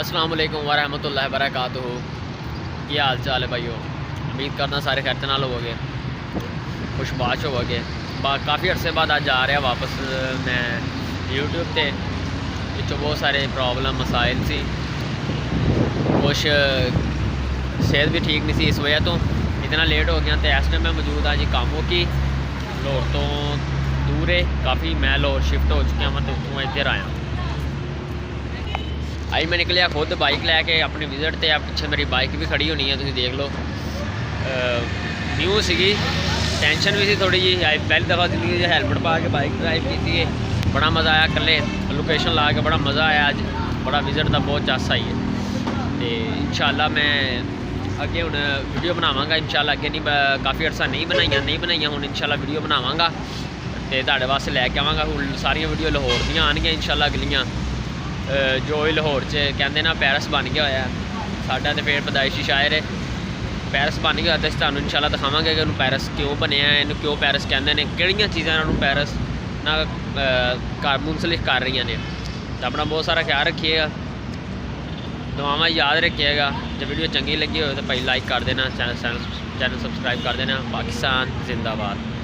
अस्सलाम वालेकुम वरहमतुल्लाहि वबरकातुहू। क्या हाल चाल है भाईयों। उम्मीद करना सारे खैर नाल होवोगे, खुशबाश होवोगे। काफ़ी अरसे बाद अज आ रहा वापस मैं यूट्यूब पे। पिछों बहुत सारे प्रॉब्लम मसाइल सी, कुछ सेहत भी ठीक नहीं सी, इस वजह तो इतना लेट हो गया। तो इस टाइम मैं मौजूद हाँ जी कामों की लाहौर तो दूर है काफ़ी। मैं लाहौर शिफ्ट हो चुका मैं, तो उत्थों इधर आया। आई मैं निकलिया खुद बाइक लैके अपनी विजिट से। पिछे मेरी बाइक भी खड़ी होनी है, तुम देख लो। न्यू सी टेंशन भी सी थोड़ी जी। पहली दफ़ा जिंदगी हैलमेट पा के बाइक ड्राइव की है। बड़ा मज़ा आया, कल्ले लोकेशन ला के बड़ा मज़ा आया। अज बड़ा विजिट का बहुत चासा ही है। तो इंशाल्लाह मैं अगे हूँ वीडियो बनावांगा। इंशाल्लाह अगे नहीं, काफ़ी अरसा नहीं बनाई हूँ। इंशाल्लाह वीडियो बनावांगा तो तुहाडे वास्ते लैके आवांगा। हूँ सारिया वीडियो लाहौर दियां आनगियां इंशाल्लाह अगलियां। जो ही लाहौर च कहते ना पैरिस बन गया होया साडा, तो फिर पैदाइशी शायर है। पैरिस बन गया तो तुहानूं इंशाल्लाह दिखावांगे कि पैरिस क्यों बनया है, इन्हूं क्यों पैरिस कहते हैं, किहड़ियां चीज़ां इन्हूं पैरिस ना मुंसलिक कर रही ने। तो अपना बहुत सारा ख्याल रखिएगा, दुआवां याद रखिएगा। जो वीडियो चंगी लगी हो तो भाई लाइक कर देना, चैनल सब्सक्राइब कर देना। पाकिस्तान जिंदाबाद।